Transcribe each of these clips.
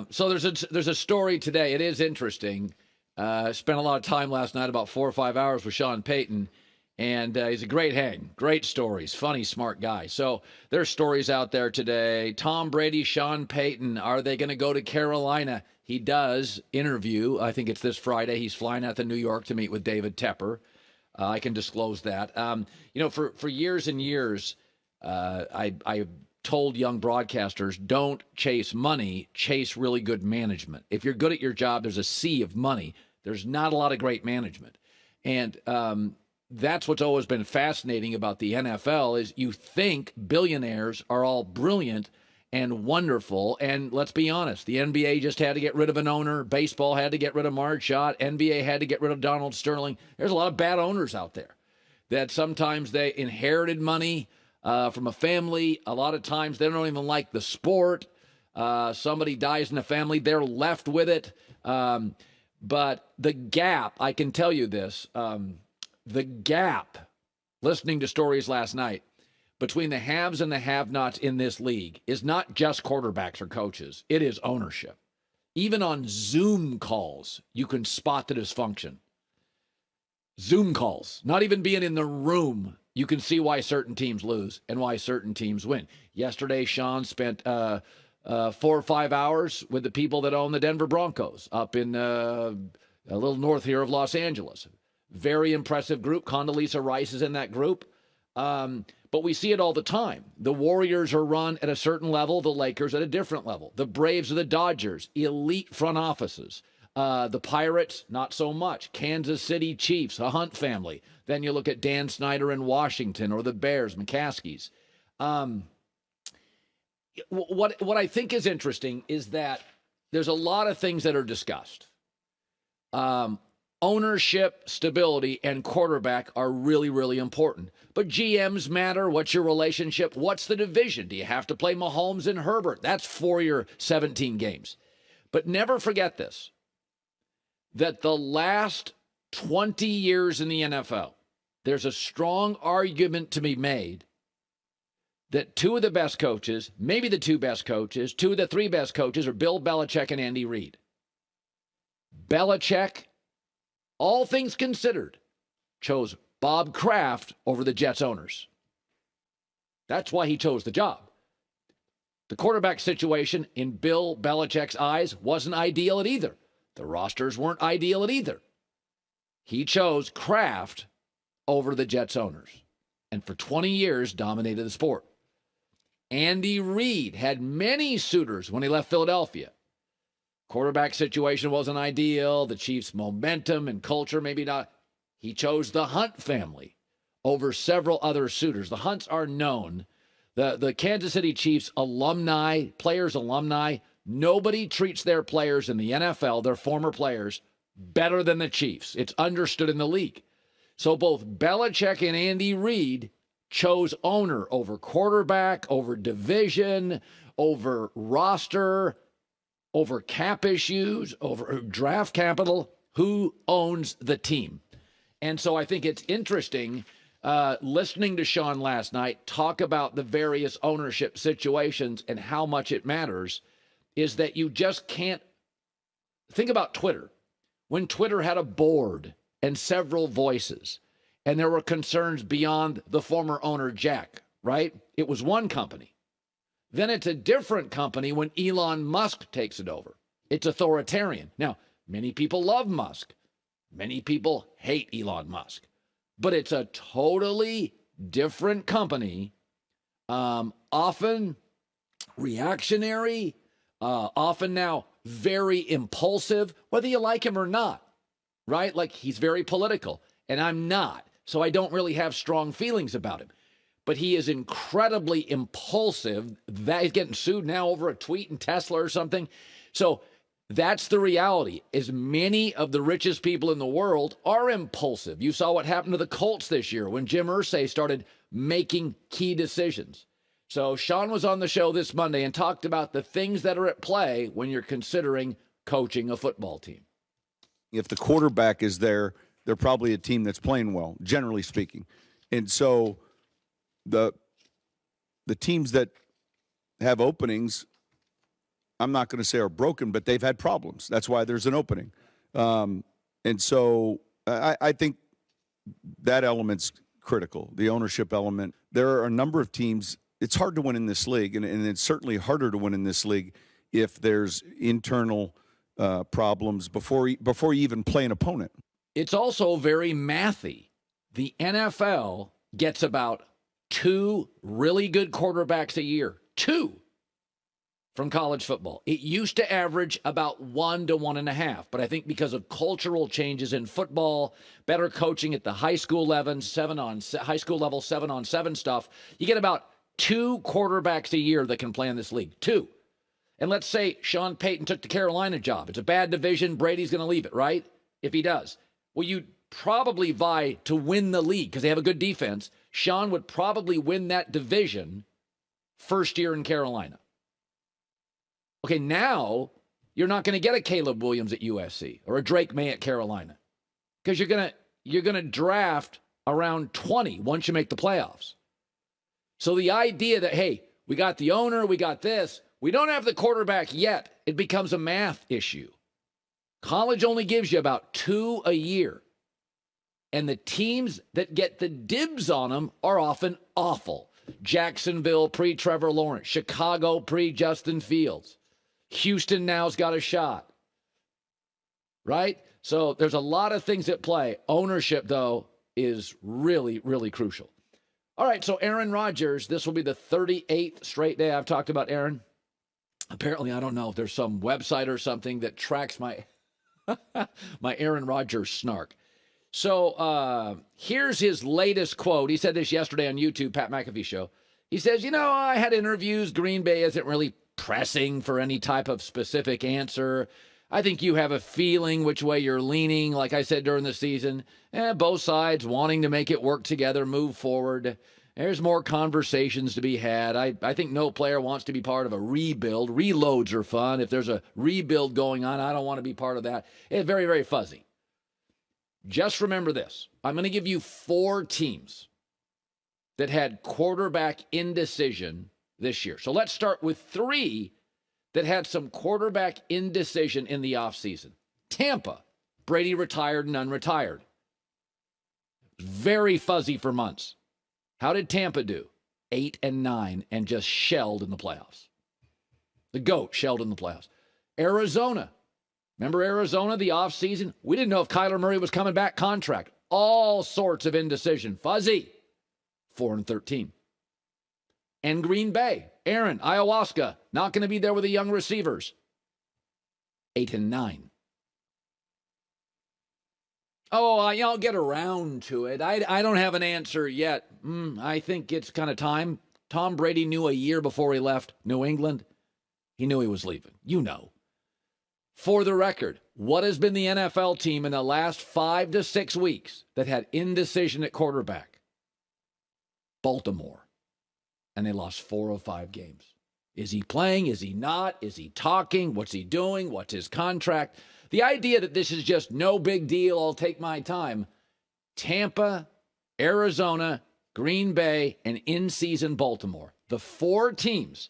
So there's a story today. It is interesting. Spent a lot of time last night, about 4 or 5 hours with Sean Payton, and he's a great hang. Great stories. Funny, smart guy. So there's stories out there today. Tom Brady, Sean Payton, are they going to go to Carolina? He does interview. I think it's this Friday. He's flying out to New York to meet with David Tepper. I can disclose that. For years and years, I told young broadcasters, don't chase money, chase really good management. If you're good at your job, there's a sea of money. There's not a lot of great management. And that's what's always been fascinating about the NFL is you think billionaires are all brilliant and wonderful. And let's be honest, the NBA just had to get rid of an owner. Baseball had to get rid of Marge Schott. NBA had to get rid of Donald Sterling. There's a lot of bad owners out there that sometimes they inherited money from a family. A lot of times they don't even like the sport. Somebody dies in the family, they're left with it. But the gap, I can tell you this, the gap, listening to stories last night, between the haves and the have-nots in this league is not just quarterbacks or coaches. It is ownership. Even on Zoom calls, you can spot the dysfunction. Zoom calls, not even being in the room, you can see why certain teams lose and why certain teams win. Yesterday, Sean spent 4 or 5 hours with the people that own the Denver Broncos up in a little north here of Los Angeles. Very impressive group. Condoleezza Rice is in that group. But we see it all the time. The Warriors are run at a certain level, the Lakers at a different level. The Braves or the Dodgers, elite front offices. The Pirates, not so much. Kansas City Chiefs, a Hunt family. Then you look at Dan Snyder in Washington or the Bears, McCaskies. What I think is interesting is that there's a lot of things that are discussed. Ownership, stability, and quarterback are really, really important. But GMs matter. What's your relationship? What's the division? Do you have to play Mahomes and Herbert? That's for your 17 games. But never forget this, that the last 20 years in the NFL, there's a strong argument to be made that two of the best coaches, maybe the two best coaches, two of the three best coaches are Bill Belichick and Andy Reid. Belichick, all things considered, chose Bob Kraft over the Jets owners. That's why he chose the job. The quarterback situation in Bill Belichick's eyes wasn't ideal at either. The rosters weren't ideal at either. He chose Kraft over the Jets owners, and for 20 years dominated the sport. Andy Reid had many suitors when he left Philadelphia. Quarterback situation wasn't ideal. The Chiefs' momentum and culture, maybe not. He chose the Hunt family over several other suitors. The Hunts are known. The Kansas City Chiefs alumni, nobody treats their players in the NFL, their former players, better than the Chiefs. It's understood in the league. So both Belichick and Andy Reid chose owner over quarterback, over division, over roster, over cap issues, over draft capital, who owns the team. And so I think it's interesting listening to Sean last night talk about the various ownership situations and how much it matters, is that you just can't think about Twitter. When Twitter had a board and several voices, and there were concerns beyond the former owner, Jack, right? It was one company. Then it's a different company when Elon Musk takes it over. It's authoritarian. Now, many people love Musk. Many people hate Elon Musk. But it's a totally different company, often reactionary, often now very impulsive, whether you like him or not, right? Like, he's very political, and I'm not. So I don't really have strong feelings about him. But he is incredibly impulsive. That he's getting sued now over a tweet in Tesla or something. So that's the reality. As many of the richest people in the world are impulsive. You saw what happened to the Colts this year when Jim Irsay started making key decisions. So Sean was on the show this Monday and talked about the things that are at play when you're considering coaching a football team. If the quarterback is there, they're probably a team that's playing well, generally speaking. And so the teams that have openings I'm not going to say are broken, but they've had problems. That's why there's an opening. And so I think that element's critical, the ownership element. There are a number of teams. It's hard to win in this league, and it's certainly harder to win in this league if there's internal problems before you even play an opponent. It's also very mathy. The NFL gets about 2 really good quarterbacks a year. 2 from college football. It used to average about 1 to 1.5, but I think because of cultural changes in football, better coaching at the high school level, 7-on-7 stuff, you get about 2 quarterbacks a year that can play in this league. 2. And let's say Sean Payton took the Carolina job. It's a bad division. Brady's going to leave it, right? If he does. Well, you'd probably vie to win the league because they have a good defense. Sean would probably win that division first year in Carolina. Okay, now you're not going to get a Caleb Williams at USC or a Drake May at Carolina because you're going to draft around 20 once you make the playoffs. So the idea that, hey, we got the owner, we got this, we don't have the quarterback yet, it becomes a math issue. College only gives you about 2 a year. And the teams that get the dibs on them are often awful. Jacksonville pre-Trevor Lawrence. Chicago pre-Justin Fields. Houston now's got a shot. Right? So there's a lot of things at play. Ownership, though, is really, really crucial. All right, so Aaron Rodgers, this will be the 38th straight day I've talked about Aaron. Apparently, I don't know if there's some website or something that tracks my my Aaron Rodgers snark. So here's his latest quote. He said this yesterday on YouTube, Pat McAfee Show. He says, I had interviews. Green Bay isn't really pressing for any type of specific answer. I think you have a feeling which way you're leaning, like I said during the season. Both sides wanting to make it work together, move forward. There's more conversations to be had. I think no player wants to be part of a rebuild. Reloads are fun. If there's a rebuild going on, I don't want to be part of that. It's very, very fuzzy. Just remember this. I'm going to give you 4 teams that had quarterback indecision this year. So let's start with 3 that had some quarterback indecision in the offseason. Tampa, Brady retired and unretired. Very fuzzy for months. How did Tampa do? 8-9 and just shelled in the playoffs. The GOAT shelled in the playoffs. Arizona. Remember Arizona, the offseason? We didn't know if Kyler Murray was coming back, contract. All sorts of indecision. Fuzzy. 4-13. And Green Bay. Aaron, ayahuasca. Not going to be there with the young receivers. 8-9. Oh, I'll get around to it. I don't have an answer yet. I think it's kind of time. Tom Brady knew a year before he left New England. He knew he was leaving. For the record, what has been the NFL team in the last 5 to 6 weeks that had indecision at quarterback? Baltimore. And they lost 4 of 5 games. Is he playing? Is he not? Is he talking? What's he doing? What's his contract? The idea that this is just no big deal, I'll take my time. Tampa, Arizona, Green Bay, and in-season Baltimore. The 4 teams.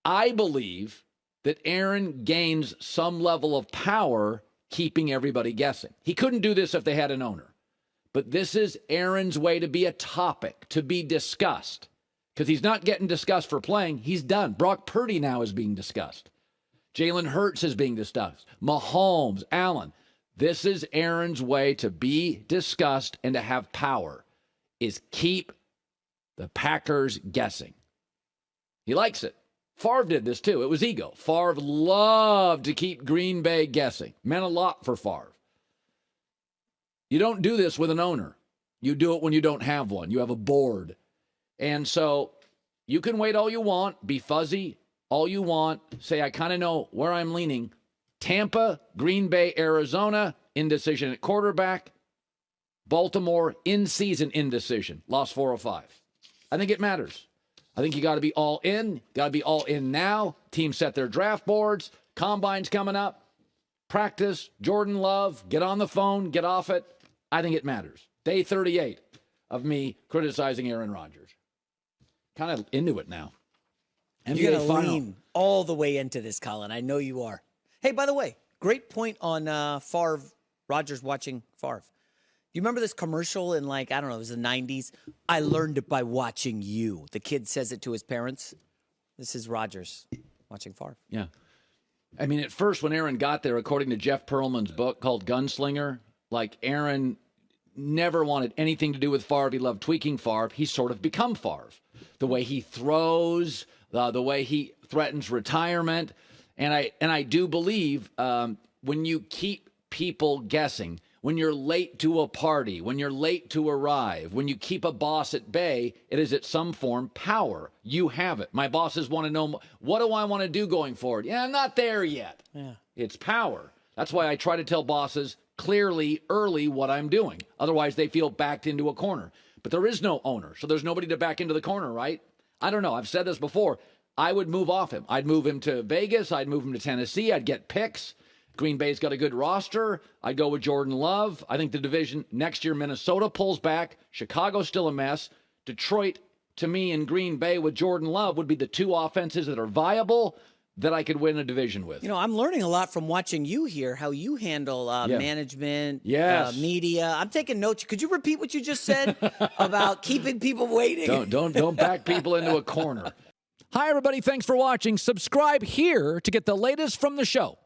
I believe that Aaron gains some level of power keeping everybody guessing. He couldn't do this if they had an owner. But this is Aaron's way to be a topic, to be discussed. Because he's not getting discussed for playing. He's done. Brock Purdy now is being discussed. Jalen Hurts is being discussed. Mahomes, Allen. This is Aaron's way to be discussed and to have power, is keep the Packers guessing. He likes it. Favre did this too. It was ego. Favre loved to keep Green Bay guessing. Meant a lot for Favre. You don't do this with an owner. You do it when you don't have one. You have a board. And so you can wait all you want, be fuzzy all you want, say I kind of know where I'm leaning. Tampa, Green Bay, Arizona, indecision at quarterback. Baltimore, in-season indecision. Lost 4 of 5. I think it matters. I think you got to be all in. Got to be all in now. Teams set their draft boards. Combine's coming up. Practice. Jordan Love. Get on the phone. Get off it. I think it matters. Day 38 of me criticizing Aaron Rodgers. Kind of into it now. You're NBA going to final. lean all the way into this, Colin. I know you are. Hey, by the way, great point on Favre, Rodgers watching Favre. You remember this commercial in, like, I don't know, it was the 90s? I learned it by watching you. The kid says it to his parents. This is Rodgers watching Favre. Yeah. I mean, at first, when Aaron got there, according to Jeff Pearlman's book called Gunslinger, like, Aaron never wanted anything to do with Favre. He loved tweaking Favre. He's sort of become Favre. The way he throws, the way he threatens retirement. And I do believe when you keep people guessing, when you're late to a party, when you're late to arrive, when you keep a boss at bay, it is at some form power. You have it. My bosses want to know, what do I want to do going forward? Yeah, I'm not there yet. Yeah. It's power. That's why I try to tell bosses clearly early what I'm doing. Otherwise, they feel backed into a corner. But there is no owner, so there's nobody to back into the corner, right? I don't know. I've said this before. I would move off him. I'd move him to Vegas. I'd move him to Tennessee. I'd get picks. Green Bay's got a good roster. I'd go with Jordan Love. I think the division next year, Minnesota pulls back. Chicago's still a mess. Detroit, to me, and Green Bay with Jordan Love would be the two offenses that are viable that I could win a division with. You know, I'm learning a lot from watching you here, how you handle management, Yes. media. I'm taking notes. Could you repeat what you just said about keeping people waiting? Don't back people into a corner. Hi, everybody. Thanks for watching. Subscribe here to get the latest from the show.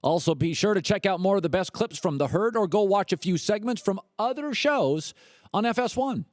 Also, be sure to check out more of the best clips from The Herd or go watch a few segments from other shows on FS1.